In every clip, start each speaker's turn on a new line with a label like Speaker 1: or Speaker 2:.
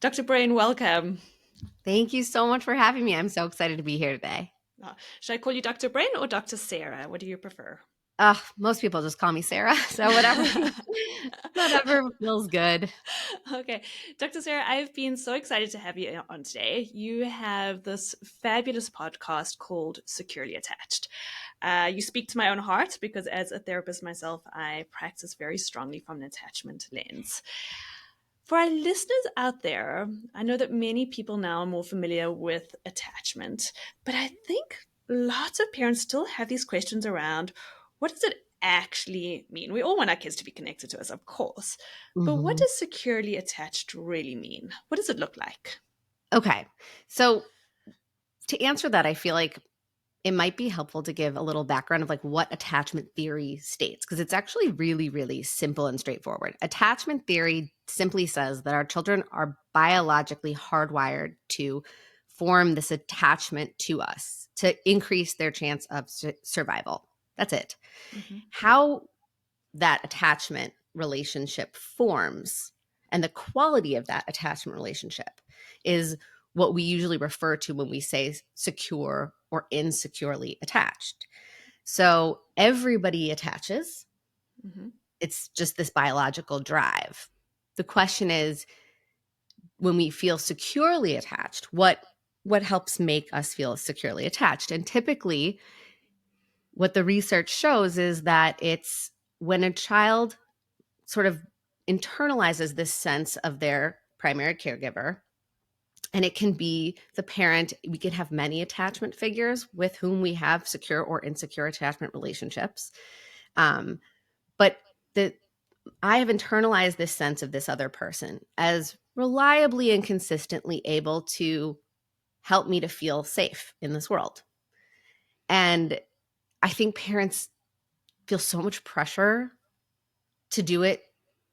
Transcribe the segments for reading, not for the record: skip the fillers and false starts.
Speaker 1: Dr. Bren, welcome.
Speaker 2: Thank you so much for having me. I'm so excited to be here today.
Speaker 1: Should I call you Dr. Bren or Dr. Sarah? What do you prefer?
Speaker 2: Most people just call me Sarah, so whatever feels good.
Speaker 1: Okay. Dr. Sarah, I've been so excited to have you on today. You have this fabulous podcast called Securely Attached. You speak to my own heart because, as a therapist myself, I practice very strongly from an attachment lens. For our listeners out there, I know that many people now are more familiar with attachment, but I think lots of parents still have these questions around what does it actually mean? We all want our kids to be connected to us, of course, but what
Speaker 2: Mhm.
Speaker 1: does securely attached really mean? What does it look like?
Speaker 2: Okay. So to answer that, I feel like it might be helpful to give a little background of like what attachment theory states, because it's actually really, really simple and straightforward. Attachment theory simply says that our children are biologically hardwired to form this attachment to us to increase their chance of survival. That's it.
Speaker 1: Mm-hmm.
Speaker 2: How that attachment relationship forms and the quality of that attachment relationship is what we usually refer to when we say secure or insecurely attached. So everybody attaches.
Speaker 1: Mm-hmm.
Speaker 2: It's just this biological drive. The question is, when we feel securely attached, what helps make us feel securely attached? And typically what the research shows is that it's when a child sort of internalizes this sense of their primary caregiver. And it can be the parent. We can have many attachment figures with whom we have secure or insecure attachment relationships. But the I have internalized this sense of this other person as reliably and consistently able to help me to feel safe in this world. And I think parents feel so much pressure to do it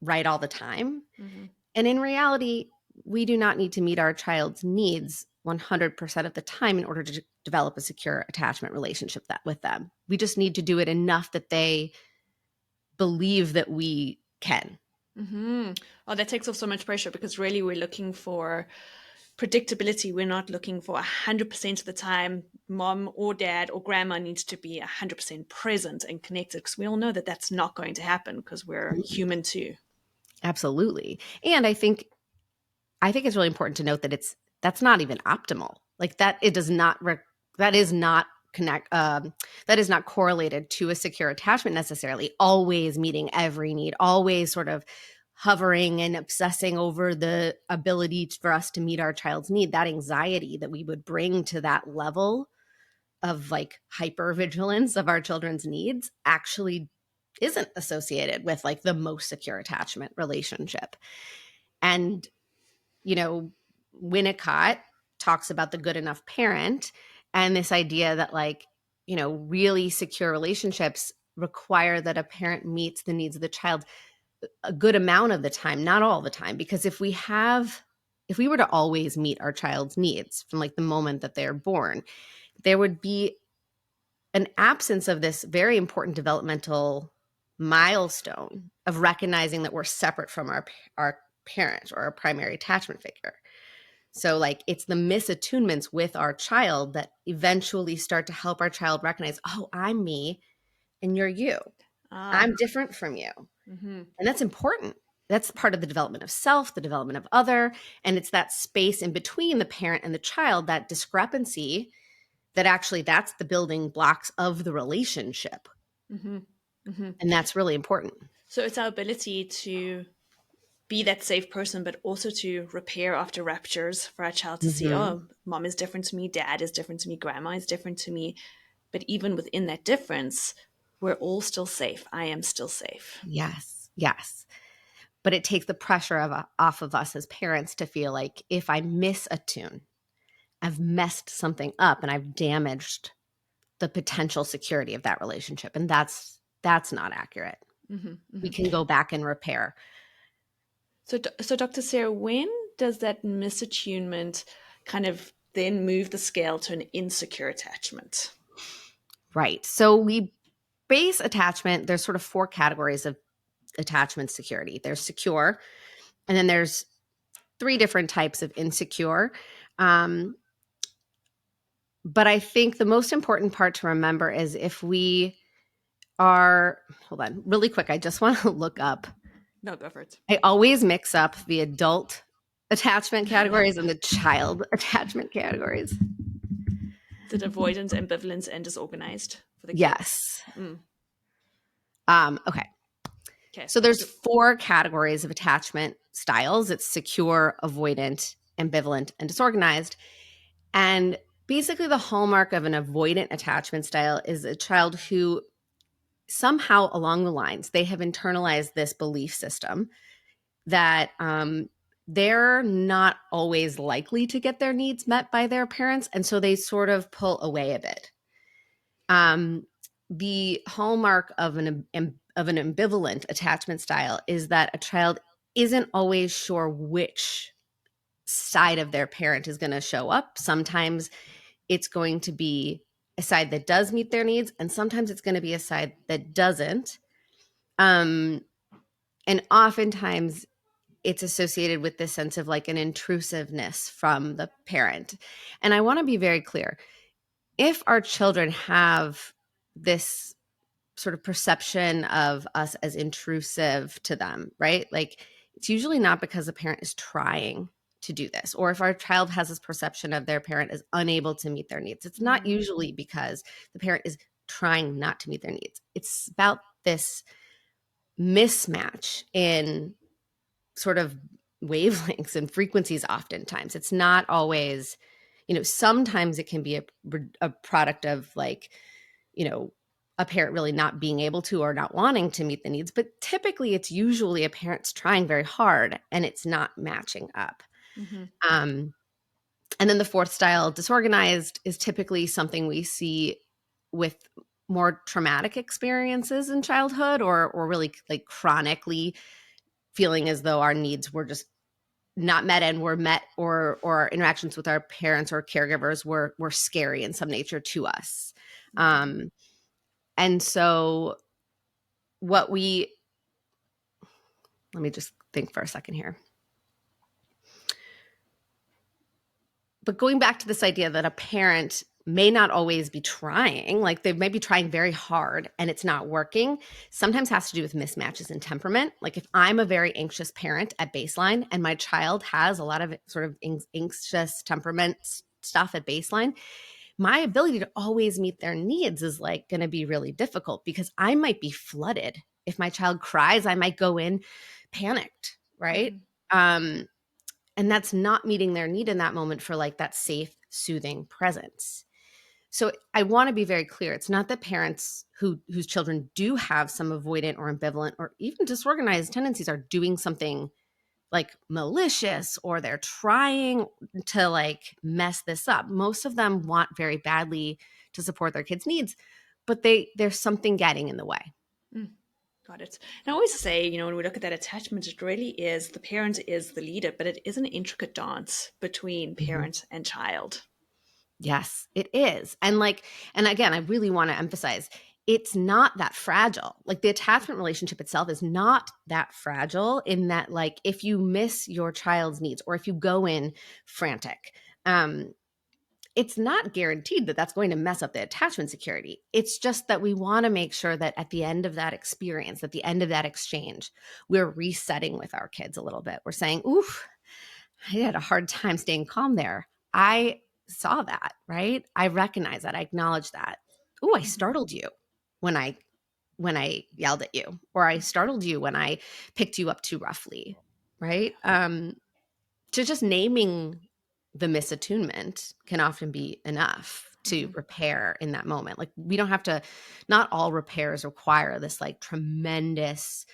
Speaker 2: right all the time.
Speaker 1: Mm-hmm.
Speaker 2: And in reality, we do not need to meet our child's needs 100% of the time in order to develop a secure attachment relationship with them. We just need to do it enough that they believe that we can.
Speaker 1: Mm-hmm. Oh, that takes off so much pressure because really we're looking for predictability. We're not looking for 100% of the time mom or dad or grandma needs to be 100% present and connected because we all know that that's not going to happen because we're human too.
Speaker 2: Absolutely. And I think it's really important to note that that's not even optimal. Like that it does not that is not connect that is not correlated to a secure attachment necessarily, always meeting every need, always sort of hovering and obsessing over the ability for us to meet our child's need. That anxiety that we would bring to that level of like hypervigilance of our children's needs actually isn't associated with like the most secure attachment relationship. And Winnicott talks about the good enough parent and this idea that really secure relationships require that a parent meets the needs of the child a good amount of the time, not all the time, because if we were to always meet our child's needs from like the moment that they're born, there would be an absence of this very important developmental milestone of recognizing that we're separate from our parent or our primary attachment figure. So like it's the misattunements with our child that eventually start to help our child recognize, oh, I'm me and you're you.
Speaker 1: Ah,
Speaker 2: I'm different from you.
Speaker 1: mm-hmm.
Speaker 2: And that's important. That's part of the development of self, the development of other. And it's that space in between the parent and the child, that discrepancy, that actually that's the building blocks of the relationship.
Speaker 1: Mm-hmm. Mm-hmm.
Speaker 2: And that's really important.
Speaker 1: So it's our ability to be that safe person, but also to repair after ruptures for our child to see,
Speaker 2: Mm-hmm.
Speaker 1: oh, mom is different to me, dad is different to me, grandma is different to me. But even within that difference, we're all still safe. I am still safe.
Speaker 2: Yes. Yes. But it takes the pressure off of us as parents to feel like if I miss a tune, I've messed something up and I've damaged the potential security of that relationship. And that's not accurate.
Speaker 1: Mm-hmm,
Speaker 2: We
Speaker 1: mm-hmm.
Speaker 2: can go back and repair.
Speaker 1: So, Dr. Sarah, when does that misattunement kind of then move the scale to an insecure attachment?
Speaker 2: Right. So we base attachment, there's sort of four categories of attachment security. There's secure, and then there's three different types of insecure. But I think the most important part to remember is if we are, hold on, really quick, I just want to look up.
Speaker 1: No, go for it.
Speaker 2: I always mix up the adult attachment categories and the child attachment categories.
Speaker 1: Did avoidance, ambivalence, and disorganized for the kids?
Speaker 2: Yes.
Speaker 1: Mm.
Speaker 2: Okay.
Speaker 1: Okay.
Speaker 2: So there's 4 categories of attachment styles. It's secure, avoidant, ambivalent, and disorganized. And basically the hallmark of an avoidant attachment style is a child who somehow along the lines, they have internalized this belief system that they're not always likely to get their needs met by their parents. And so they sort of pull away a bit. The hallmark of an ambivalent attachment style is that a child isn't always sure which side of their parent is going to show up. Sometimes it's going to be a side that does meet their needs, and sometimes it's going to be a side that doesn't. And oftentimes it's associated with this sense of like an intrusiveness from the parent. And I want to be very clear. If our children have this sort of perception of us as intrusive to them, right? Like it's usually not because the parent is trying to do this, or if our child has this perception of their parent as unable to meet their needs, it's not usually because the parent is trying not to meet their needs. It's about this mismatch in sort of wavelengths and frequencies. Oftentimes it's not always, sometimes it can be a product of like, a parent really not being able to or not wanting to meet the needs, but typically it's usually a parent's trying very hard and it's not matching up. And then the fourth style, disorganized, is typically something we see with more traumatic experiences in childhood, or really like chronically feeling as though our needs were just not met and were met, or our interactions with our parents or caregivers were scary in some nature to us. And so let me just think for a second here. But going back to this idea that a parent may not always be trying, like they may be trying very hard and it's not working, sometimes has to do with mismatches in temperament. Like if I'm a very anxious parent at baseline and my child has a lot of sort of anxious temperament stuff at baseline, my ability to always meet their needs is like going to be really difficult because I might be flooded. If my child cries, I might go in panicked, right? And that's not meeting their need in that moment for like that safe, soothing presence. So I want to be very clear. It's not that parents whose children do have some avoidant or ambivalent or even disorganized tendencies are doing something like malicious or they're trying to like mess this up. Most of them want very badly to support their kids' needs, but there's something getting in the way.
Speaker 1: Got it. And I always say, when we look at that attachment, it really is the parent is the leader, but it is an intricate dance between parent and child.
Speaker 2: Yes, it is. And again, I really want to emphasize it's not that fragile. Like the attachment relationship itself is not that fragile in that, like, if you miss your child's needs or if you go in frantic, it's not guaranteed that that's going to mess up the attachment security. It's just that we want to make sure that at the end of that experience, at the end of that exchange, we're resetting with our kids a little bit. We're saying, oof, I had a hard time staying calm there. I saw that, right? I recognize that. I acknowledge that. Oh, I startled you when I yelled at you, or I startled you when I picked you up too roughly, right? To just naming the misattunement can often be enough to repair in that moment. Like we don't have to, not all repairs require this like tremendous,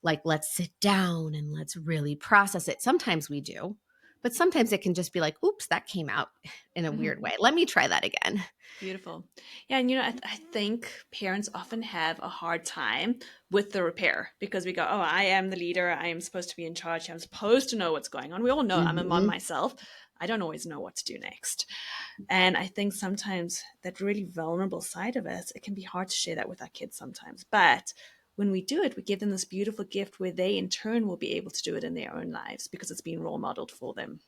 Speaker 2: like let's sit down and let's really process it. Sometimes we do, but sometimes it can just be like, oops, that came out in a weird way. Let me try that again.
Speaker 1: Beautiful. Yeah. And, I think parents often have a hard time with the repair because we go, oh, I am the leader. I am supposed to be in charge. I'm supposed to know what's going on. We all know I'm a mom myself. I don't always know what to do next. And I think sometimes that really vulnerable side of us, it can be hard to share that with our kids sometimes. But when we do it, we give them this beautiful gift where they in turn will be able to do it in their own lives because it's been role modeled for them.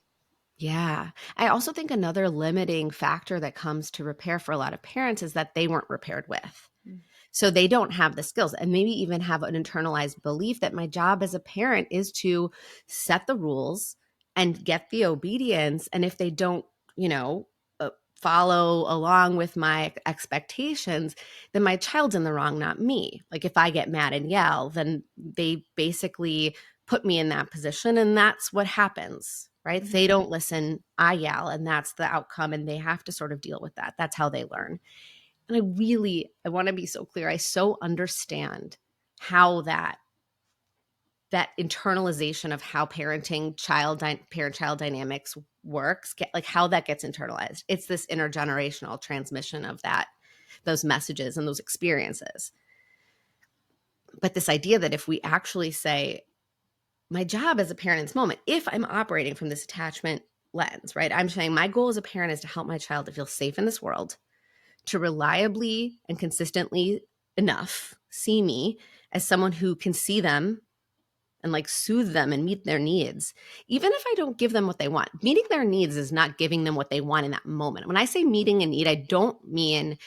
Speaker 2: Yeah. I also think another limiting factor that comes to repair for a lot of parents is that they weren't repaired with. So they don't have the skills and maybe even have an internalized belief that my job as a parent is to set the rules and get the obedience. And if they don't, you know, follow along with my expectations, then my child's in the wrong, not me. Like if I get mad and yell, then they basically put me in that position and that's what happens, right? They don't listen, I yell, and that's the outcome and they have to sort of deal with that. That's how they learn. And I want to be so clear. I so understand how that internalization of how parent-child dynamics works, like how that gets internalized. It's this intergenerational transmission of those messages and those experiences. But this idea that if we actually say, my job as a parent in this moment, if I'm operating from this attachment lens, right? I'm saying my goal as a parent is to help my child to feel safe in this world, to reliably and consistently enough see me as someone who can see them and like soothe them and meet their needs, even if I don't give them what they want. Meeting their needs is not giving them what they want in that moment. When I say meeting a need, I don't mean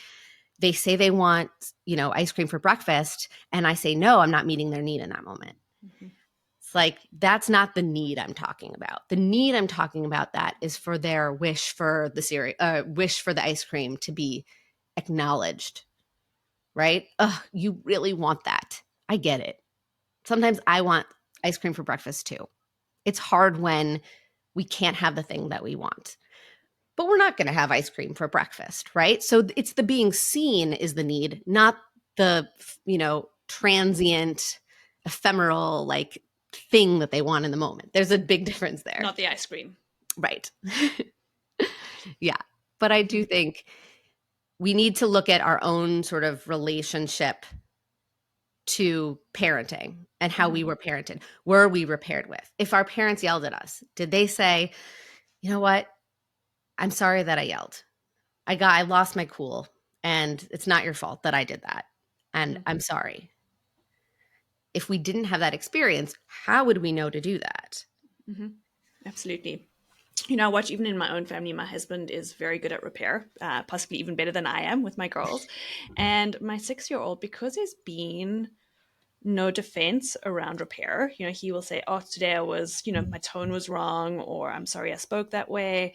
Speaker 2: they say they want, ice cream for breakfast, and I say, no, I'm not meeting their need in that moment.
Speaker 1: Mm-hmm.
Speaker 2: It's like, that's not the need I'm talking about. The need I'm talking about that is for their wish for the ice cream to be acknowledged, right? Ugh, you really want that. I get it. Sometimes I want ice cream for breakfast too. It's hard when we can't have the thing that we want. But we're not going to have ice cream for breakfast, right? So it's the being seen is the need, not the, transient, ephemeral, like thing that they want in the moment. There's a big difference there.
Speaker 1: Not the ice cream.
Speaker 2: Right. Yeah. But I do think we need to look at our own sort of relationship to parenting and how we were parented. Were we repaired with? If our parents yelled at us, did they say, you know what? I'm sorry that I yelled. I lost my cool and it's not your fault that I did that. And I'm sorry. If we didn't have that experience, how would we know to do that?
Speaker 1: Mm-hmm. Absolutely. I watch even in my own family, my husband is very good at repair, possibly even better than I am with my girls. And my 6-year-old, because there's been no defense around repair, he will say, oh, today I was, my tone was wrong, or I'm sorry I spoke that way.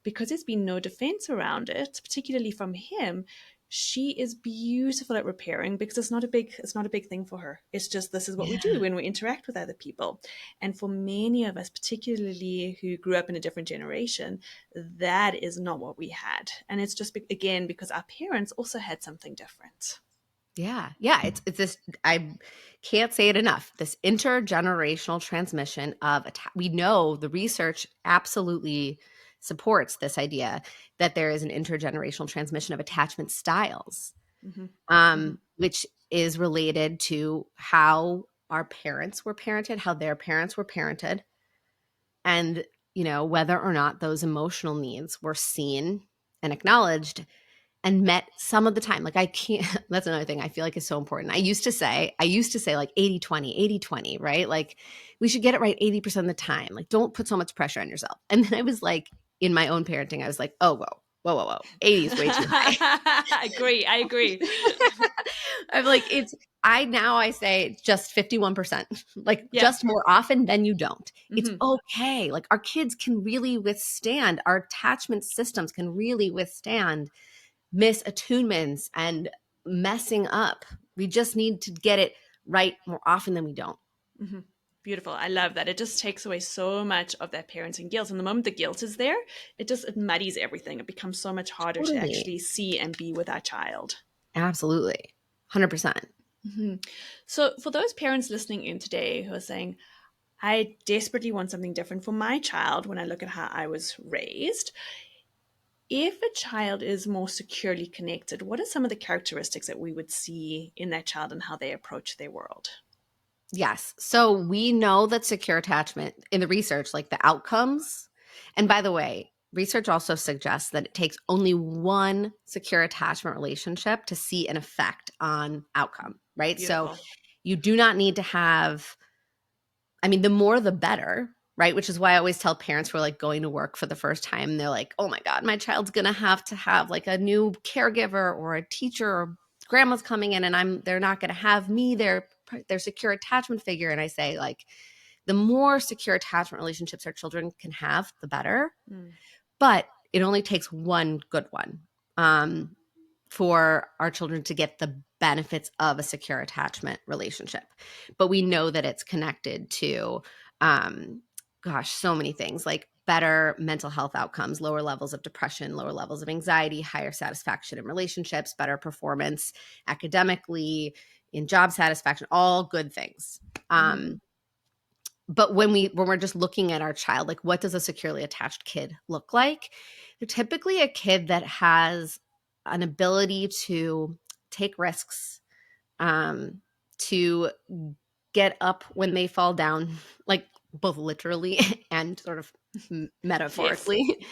Speaker 1: Because there's been no defense around it, particularly from him, she is beautiful at repairing because it's not a big thing for her. It's just, this is what we do when we interact with other people. And for many of us, particularly who grew up in a different generation, that is not what we had. And it's just, again, because our parents also had something different.
Speaker 2: Yeah. It's this, I can't say it enough. This intergenerational transmission of, we know the research absolutely supports this idea that there is an intergenerational transmission of attachment styles, which is related to how our parents were parented, how their parents were parented, and, whether or not those emotional needs were seen and acknowledged and met some of the time. Like I can't, that's another thing I feel like is so important. I used to say like 80-20, right? Like we should get it right 80% of the time. Like don't put so much pressure on yourself. And then I was like, in my own parenting, I was like, oh, whoa. 80 is way too high.
Speaker 1: I agree.
Speaker 2: I'm like, I say just 51%, like just more often than you don't. It's okay. Like our kids can really withstand, our attachment systems can really withstand misattunements and messing up. We just need to get it right more often than we don't.
Speaker 1: Mm-hmm. Beautiful. I love that. It just takes away so much of that parenting guilt. And the moment the guilt is there, it muddies everything. It becomes so much harder to actually see and be with our child.
Speaker 2: Absolutely. 100%.
Speaker 1: Mm-hmm. So for those parents listening in today who are saying, I desperately want something different for my child when I look at how I was raised, if a child is more securely connected, what are some of the characteristics that we would see in that child and how they approach their world?
Speaker 2: Yes. So we know that secure attachment in the research, like the outcomes, and by the way, research also suggests that it takes only one secure attachment relationship to see an effect on outcome, right?
Speaker 1: Beautiful.
Speaker 2: So You do not need to have, I mean, the more the better, right? Which is why I always tell parents who are like going to work for the first time, they're like, oh my God, my child's going to have like a new caregiver or a teacher, or grandma's coming in and they're not going to have me, their secure attachment figure. And I say, like, the more secure attachment relationships our children can have, the better.
Speaker 1: Mm.
Speaker 2: But it only takes one good one for our children to get the benefits of a secure attachment relationship. But we know that it's connected to, so many things, like better mental health outcomes, lower levels of depression, lower levels of anxiety, higher satisfaction in relationships, better performance academically, in job satisfaction, all good things. But when we're just looking at our child, like, what does a securely attached kid look like? They're typically a kid that has an ability to take risks, to get up when they fall down, like both literally and sort of metaphorically,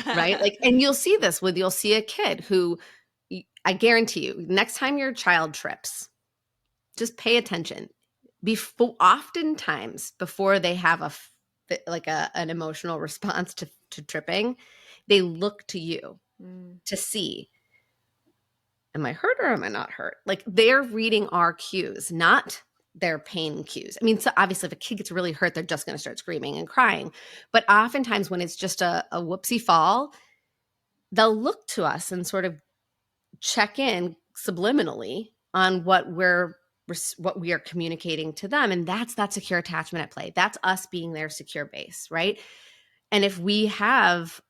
Speaker 2: right? Like, and you'll see a kid who, I guarantee you, next time your child trips, just pay attention. Oftentimes before they have an emotional response to tripping, they look to you to see, am I hurt or am I not hurt? Like, they're reading our cues, not their pain cues. I mean, so obviously if a kid gets really hurt, they're just going to start screaming and crying. But oftentimes when it's just a whoopsie fall, they'll look to us and sort of check in subliminally on what we are communicating to them. And that's that secure attachment at play. That's us being their secure base, right? And if we have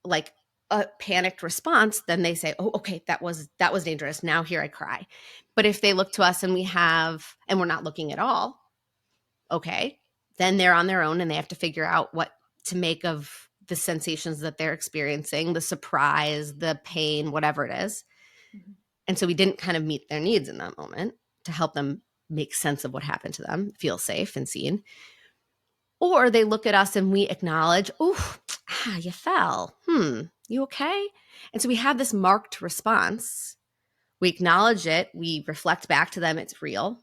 Speaker 2: like a panicked response, then they say, oh, okay, that was dangerous. Now here I cry. But if they look to us and we're not looking at all, okay, then they're on their own and they have to figure out what to make of the sensations that they're experiencing, the surprise, the pain, whatever it is. And so we didn't kind of meet their needs in that moment to help them make sense of what happened to them, feel safe and seen. Or they look at us and we acknowledge, you fell. You okay? And so we have this marked response. We acknowledge it. We reflect back to them. It's real.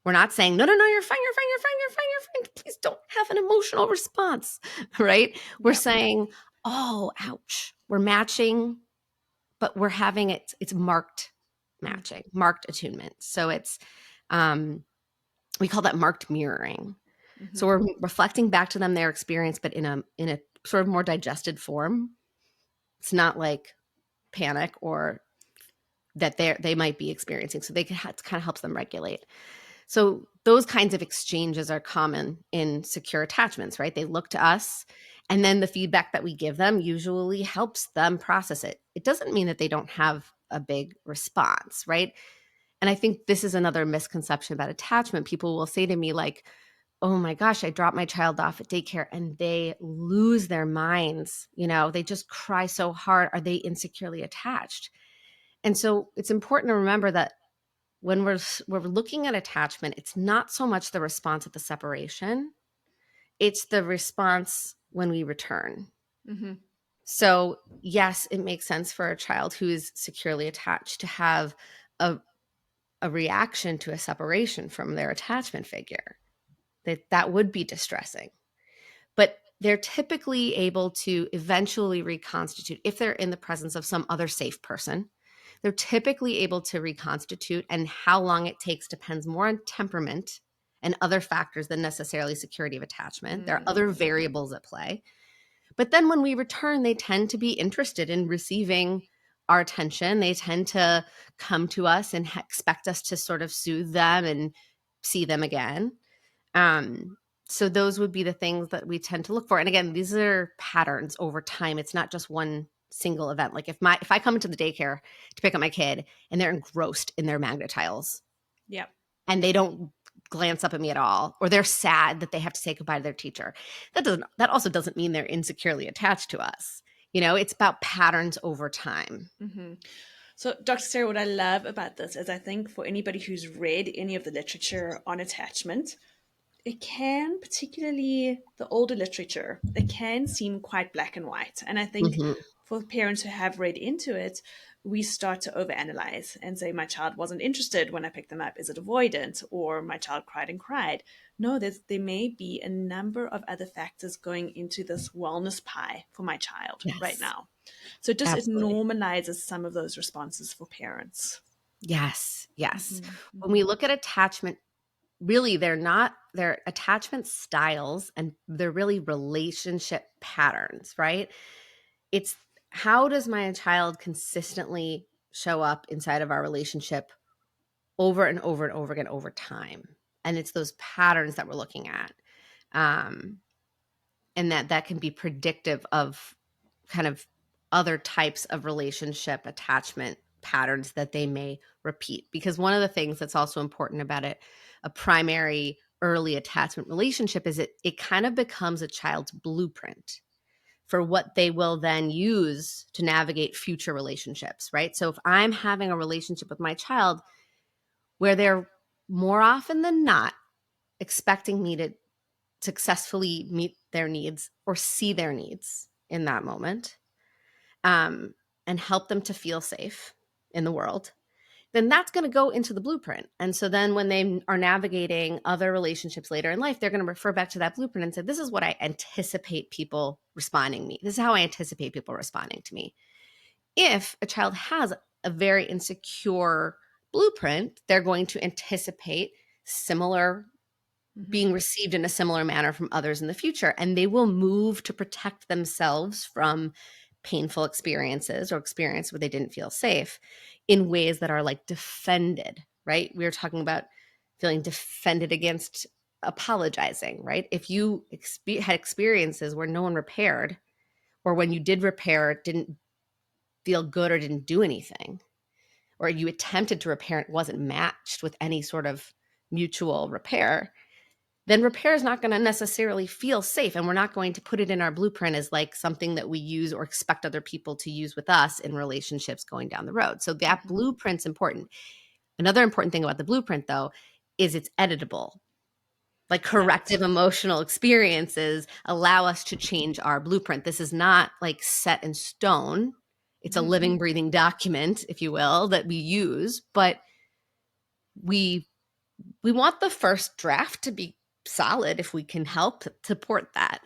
Speaker 2: We're not saying, no, you're fine, you're fine, you're fine, you're fine, you're fine. Please don't have an emotional response, right? We're saying, oh, ouch. We're matching, but we're having it's marked matching, marked attunement. So it's, we call that marked mirroring. So we're reflecting back to them their experience, but in a sort of more digested form. It's not like panic or that they might be experiencing. So it kind of helps them regulate. So those kinds of exchanges are common in secure attachments, right? They look to us, and then the feedback that we give them usually helps them process it. It doesn't mean that they don't have a big response, right? And I think this is another misconception about attachment. People will say to me, like, oh my gosh, I dropped my child off at daycare and they lose their minds. They just cry so hard. Are they insecurely attached? And so it's important to remember that when we're looking at attachment, it's not so much the response at the separation. It's the response when we return. So yes, it makes sense for a child who is securely attached to have a reaction to a separation from their attachment figure. That would be distressing. But they're typically able to eventually reconstitute if they're in the presence of some other safe person. They're typically able to reconstitute, and how long it takes depends more on temperament and other factors than necessarily security of attachment. There are other variables at play. But then when we return, they tend to be interested in receiving our attention. They tend to come to us and expect us to sort of soothe them and see them again. So those would be the things that we tend to look for. And again, these are patterns over time. It's not just one single event. Like if I come into the daycare to pick up my kid and they're engrossed in their magnet tiles, and they don't glance up at me at all, or they're sad that they have to say goodbye to their teacher, that also doesn't mean they're insecurely attached to us. It's about patterns over time.
Speaker 1: So, Dr. Sarah, what I love about this is I think for anybody who's read any of the literature on attachment, it can, particularly the older literature, it can seem quite black and white. And I think for parents who have read into it, we start to overanalyze and say, my child wasn't interested when I picked them up. Is it avoidant? Or my child cried and cried. No, there may be a number of other factors going into this wellness pie for my child right
Speaker 2: Yes,
Speaker 1: now. So it
Speaker 2: absolutely.
Speaker 1: normalizes some of those responses for parents.
Speaker 2: Yes, yes.
Speaker 1: Mm-hmm,
Speaker 2: When we
Speaker 1: mm-hmm,
Speaker 2: look at attachment, really they're attachment styles, and they're really relationship patterns, right? It's how does my child consistently show up inside of our relationship over and over and over again over time? And it's those patterns that we're looking at. Um, and that can be predictive of kind of other types of relationship attachment patterns that they may repeat. Because one of the things that's also important about it, a primary early attachment relationship, is it kind of becomes a child's blueprint for what they will then use to navigate future relationships, right? So if I'm having a relationship with my child where they're more often than not expecting me to successfully meet their needs or see their needs in that moment, and help them to feel safe in the world, then that's going to go into the blueprint. And so then when they are navigating other relationships later in life, they're going to refer back to that blueprint and say, this is what I anticipate people responding to me. This is how I anticipate people responding to me. If a child has a very insecure blueprint, they're going to anticipate similar
Speaker 1: mm-hmm,
Speaker 2: being received in a similar manner from others in the future. And they will move to protect themselves from painful experiences or experience where they didn't feel safe in ways that are like defended, right? We were talking about feeling defended against apologizing, right? If you had experiences where no one repaired, or when you did repair, it didn't feel good or didn't do anything, or you attempted to repair and it wasn't matched with any sort of mutual repair, then repair is not going to necessarily feel safe. And we're not going to put it in our blueprint as like something that we use or expect other people to use with us in relationships going down the road. So that
Speaker 1: mm-hmm.
Speaker 2: blueprint's important. Another important thing about the blueprint, though, is it's editable. Like
Speaker 1: Right.
Speaker 2: corrective emotional experiences allow us to change our blueprint. This is not like set in stone. It's a
Speaker 1: Mm-hmm.
Speaker 2: living, breathing document, if you will, that we use, but we we want the first draft to be solid if we can help support that.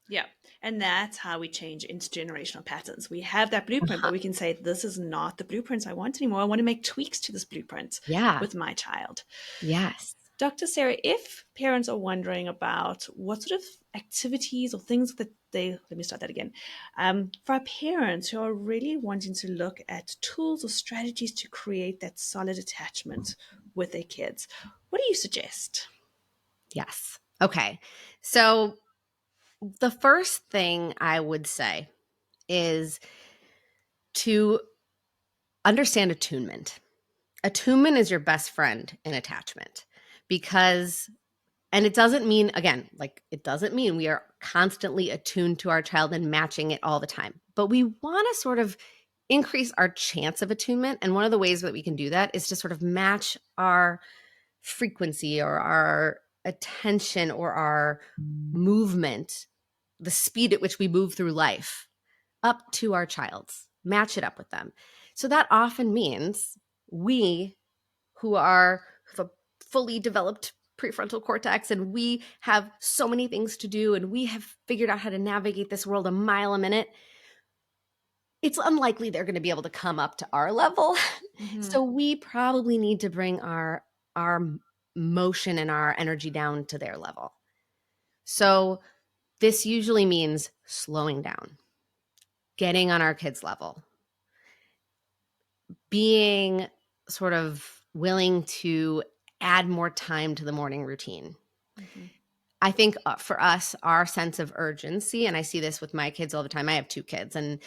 Speaker 1: Yeah. And that's how we change intergenerational patterns. We have that blueprint, but we can say, this is not the blueprint I want anymore. I want to make tweaks to this blueprint
Speaker 2: Yeah.
Speaker 1: with my child.
Speaker 2: Yes.
Speaker 1: Dr. Sarah, if parents are wondering about what sort of activities or things that let me start that again. For our parents who are really wanting to look at tools or strategies to create that solid attachment with their kids, what do you suggest?
Speaker 2: Yes. Okay. So the first thing I would say is to understand attunement. Attunement is your best friend in attachment because, and it doesn't mean, again, like it doesn't mean we are constantly attuned to our child and matching it all the time, but we want to sort of increase our chance of attunement. And one of the ways that we can do that is to sort of match our frequency or our attention or our movement, the speed at which we move through life, up to our child's, match it up with them. So that often means we who are the fully developed prefrontal cortex and we have so many things to do and we have figured out how to navigate this world a mile a minute, it's unlikely they're going to be able to come up to our level.
Speaker 1: Mm-hmm.
Speaker 2: So we probably need to bring our motion and our energy down to their level. So this usually means slowing down, getting on our kids' level, being sort of willing to add more time to the morning routine.
Speaker 1: Mm-hmm.
Speaker 2: I think for us, our sense of urgency, and I see this with my kids all the time. I have 2 kids and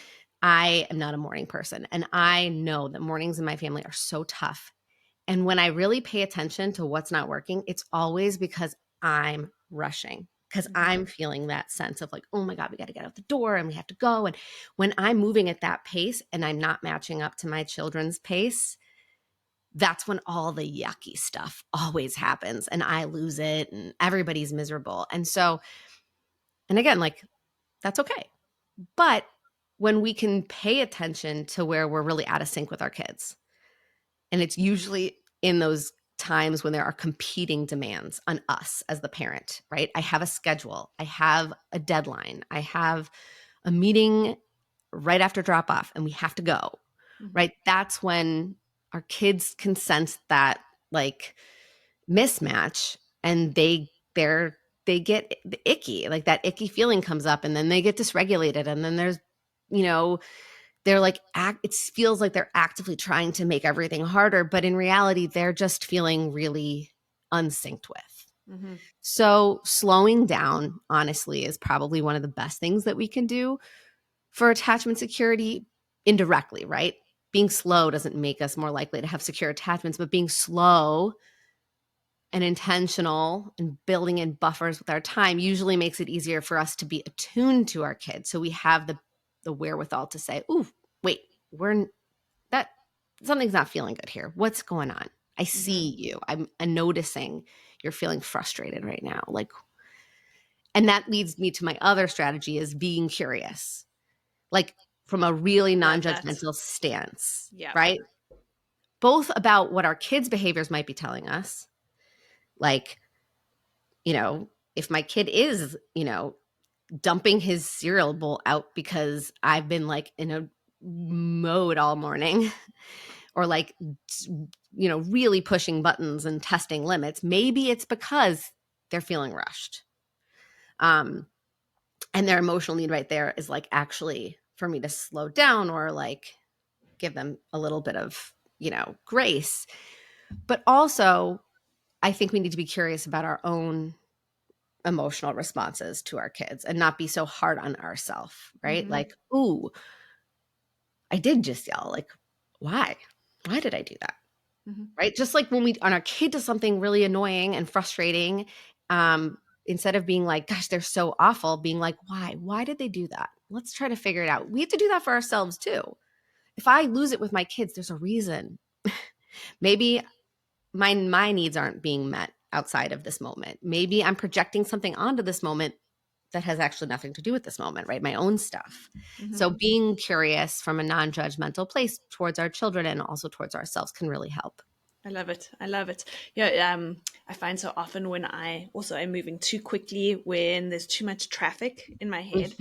Speaker 2: I am not a morning person. And I know that mornings in my family are so tough. And when I really pay attention to what's not working, it's always because I'm rushing, because
Speaker 1: Mm-hmm.
Speaker 2: I'm feeling that sense of like, oh my God, we got to get out the door and we have to go. And when I'm moving at that pace and I'm not matching up to my children's pace, that's when all the yucky stuff always happens and I lose it and everybody's miserable. And so, and again, like that's okay. But when we can pay attention to where we're really out of sync with our kids. And it's usually in those times when there are competing demands on us as the parent, right? I have a schedule. I have a deadline. I have a meeting right after drop off and we have to go, right? That's when our kids can sense that like mismatch and they get icky, like that icky feeling comes up and then they get dysregulated. And then there's, they're like, it feels like they're actively trying to make everything harder, but in reality, they're just feeling really unsynced with.
Speaker 1: Mm-hmm.
Speaker 2: So slowing down, honestly, is probably one of the best things that we can do for attachment security indirectly, right? Being slow doesn't make us more likely to have secure attachments, but being slow and intentional and building in buffers with our time usually makes it easier for us to be attuned to our kids. So we have the wherewithal to say, ooh, wait, something's not feeling good here. What's going on? I see you. I'm noticing you're feeling frustrated right now. And that leads me to my other strategy is being curious, like from a really non-judgmental stance, right? Both about what our kids' behaviors might be telling us. Like, if my kid is, dumping his cereal bowl out because I've been like in a mode all morning or like, really pushing buttons and testing limits, maybe it's because they're feeling rushed. And their emotional need right there is like actually for me to slow down or like give them a little bit of, grace. But also, I think we need to be curious about our own emotional responses to our kids and not be so hard on ourselves, right? Like, ooh, I did just yell. Like, why? Why did I do that? Right? Just like when our kid does something really annoying and frustrating, instead of being like, gosh, they're so awful, being like, why? Why did they do that? Let's try to figure it out. We have to do that for ourselves too. If I lose it with my kids, there's a reason. Maybe my needs aren't being met outside of this moment. Maybe I'm projecting something onto this moment that has actually nothing to do with this moment, right? My own stuff. So being curious from a non-judgmental place towards our children and also towards ourselves can really help.
Speaker 1: I love it. I love it. Yeah, I find so often when I'm moving too quickly, when there's too much traffic in my head,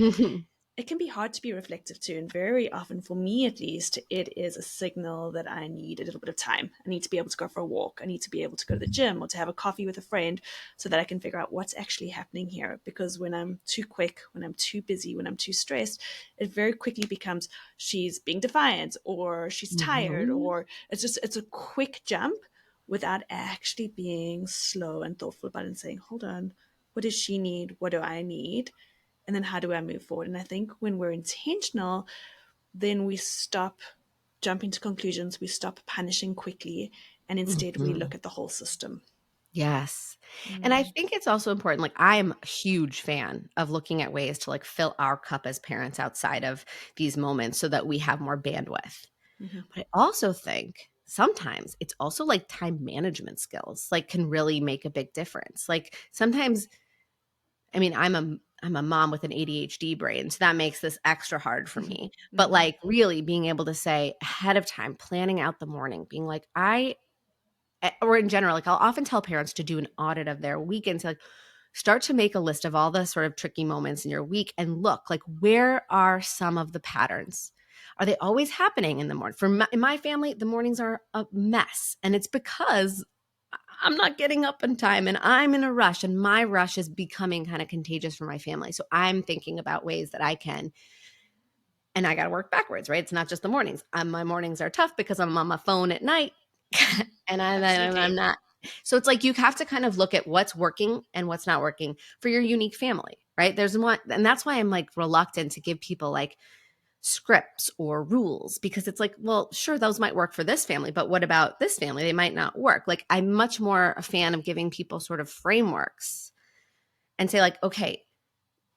Speaker 1: it can be hard to be reflective too. And very often, for me at least, it is a signal that I need a little bit of time. I need to be able to go for a walk. I need to be able to go to the gym or to have a coffee with a friend so that I can figure out what's actually happening here. Because when I'm too quick, when I'm too busy, when I'm too stressed, it very quickly becomes she's being defiant or she's tired or it's a quick jump without actually being slow and thoughtful about it and saying, hold on, what does she need? What do I need? And then how do I move forward? And I think when we're intentional, then we stop jumping to conclusions, we stop punishing quickly, and instead we look at the whole system.
Speaker 2: Yes. And I think it's also important, like I am a huge fan of looking at ways to like fill our cup as parents outside of these moments so that we have more bandwidth. But I also think sometimes it's also like time management skills like can really make a big difference. Like sometimes, I mean, I'm a mom with an ADHD brain, so that makes this extra hard for me. But like really being able to say ahead of time, planning out the morning, being like, or in general, like I'll often tell parents to do an audit of their week and say like, start to make a list of all the sort of tricky moments in your week and look like where are some of the patterns? Are they always happening in the morning? In my family, the mornings are a mess. And it's because I'm not getting up in time and I'm in a rush and my rush is becoming kind of contagious for my family. So I'm thinking about ways that I can, and I got to work backwards, right? It's not just the mornings. My mornings are tough because I'm on my phone at night and I'm not. So it's like you have to kind of look at what's working and what's not working for your unique family, right? There's one, and that's why I'm like reluctant to give people like scripts or rules because it's like, well, sure, those might work for this family, but what about this family? They might not work. Like I'm much more a fan of giving people sort of frameworks and say like, okay,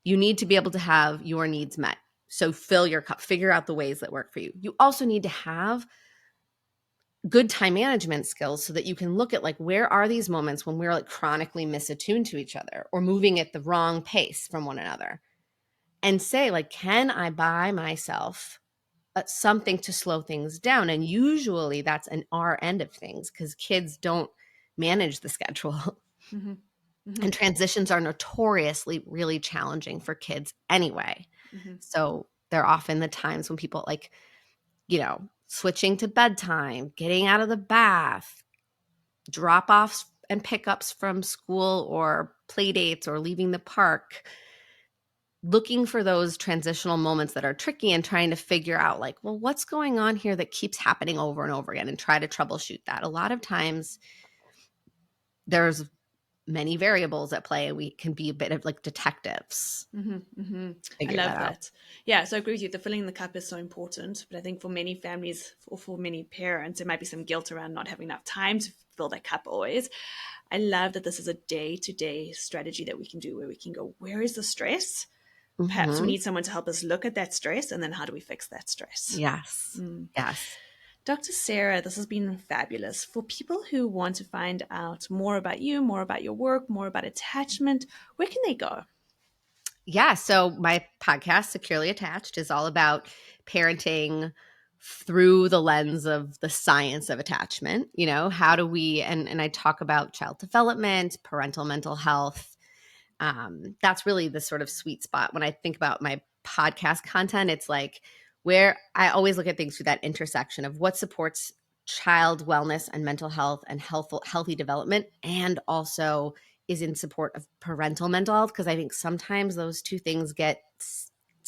Speaker 2: you need to be able to have your needs met. So fill your cup, figure out the ways that work for you. You also need to have good time management skills so that you can look at like, where are these moments when we're like chronically misattuned to each other or moving at the wrong pace from one another? and say, like, can I buy myself something to slow things down? And usually that's an our end of things, because kids don't manage the schedule.
Speaker 1: Mm-hmm. Mm-hmm.
Speaker 2: And transitions are notoriously really challenging for kids anyway.
Speaker 1: Mm-hmm.
Speaker 2: So they're often the times when people, like, switching to bedtime, getting out of the bath, drop offs and pickups from school or play dates or leaving the park, looking for those transitional moments that are tricky and trying to figure out, like, well, what's going on here that keeps happening over and over again, and try to troubleshoot that. A lot of times there's many variables at play, and we can be a bit of like detectives.
Speaker 1: Mm-hmm. Mm-hmm. I
Speaker 2: Figure
Speaker 1: love
Speaker 2: that out.
Speaker 1: that. Yeah, so I agree with you. The filling the cup is so important, but I think for many families or for many parents, there might be some guilt around not having enough time to fill that cup always. I love that this is a day-to-day strategy that we can do, where we can go, where is the stress? Perhaps we
Speaker 2: Mhm.
Speaker 1: need someone to help us look at that stress, and then how do we fix that stress?
Speaker 2: Yes.
Speaker 1: Mm.
Speaker 2: Yes.
Speaker 1: Dr. Sarah, this has been fabulous. For people who want to find out more about you, more about your work, more about attachment, where can they go?
Speaker 2: Yeah. So my podcast, Securely Attached, is all about parenting through the lens of the science of attachment. How do we, and I talk about child development, parental mental health. That's really the sort of sweet spot. When I think about my podcast content, it's like where I always look at things through that intersection of what supports child wellness and mental health and healthy development, and also is in support of parental mental health, because I think sometimes those two things get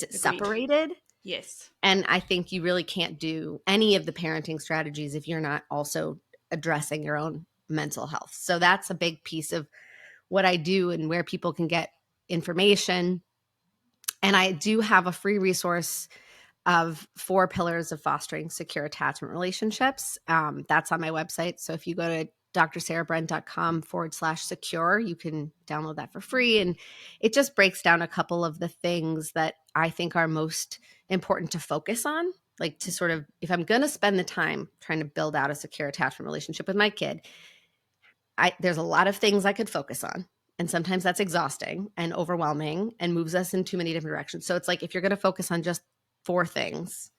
Speaker 1: Agreed.
Speaker 2: separated.
Speaker 1: Yes.
Speaker 2: And I think you really can't do any of the parenting strategies if you're not also addressing your own mental health. So that's a big piece of what I do and where people can get information. And I do have a free resource of 4 pillars of fostering secure attachment relationships. That's on my website. So if you go to drsarahbren.com/secure, you can download that for free. And it just breaks down a couple of the things that I think are most important to focus on. Like, to sort of, if I'm going to spend the time trying to build out a secure attachment relationship with my kid, there's a lot of things I could focus on. And sometimes that's exhausting and overwhelming and moves us in too many different directions. So it's like, if you're going to focus on just 4 things,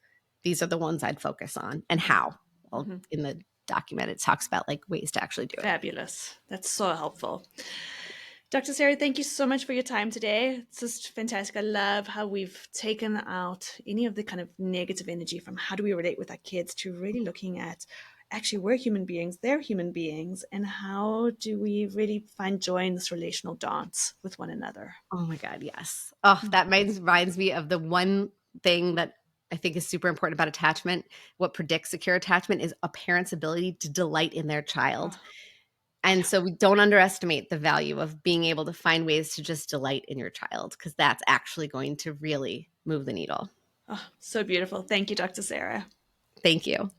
Speaker 2: these are the ones I'd focus on. And how? Well,
Speaker 1: Mm-hmm.
Speaker 2: in the document, it talks about like ways to actually do it.
Speaker 1: Fabulous. That's so helpful. Dr. Sarah, thank you so much for your time today. It's just fantastic. I love how we've taken out any of the kind of negative energy from how do we relate with our kids to really looking at actually we're human beings, they're human beings, and how do we really find joy in this relational dance with one another.
Speaker 2: Oh my God, yes. Oh, that reminds me of the one thing that I think is super important about attachment. What predicts secure attachment is a parent's ability to delight in their child.
Speaker 1: Oh,
Speaker 2: And
Speaker 1: yeah.
Speaker 2: so we don't underestimate the value of being able to find ways to just delight in your child, because that's actually going to really move the needle.
Speaker 1: Oh, so beautiful. Thank you, Dr. Sarah.
Speaker 2: Thank you.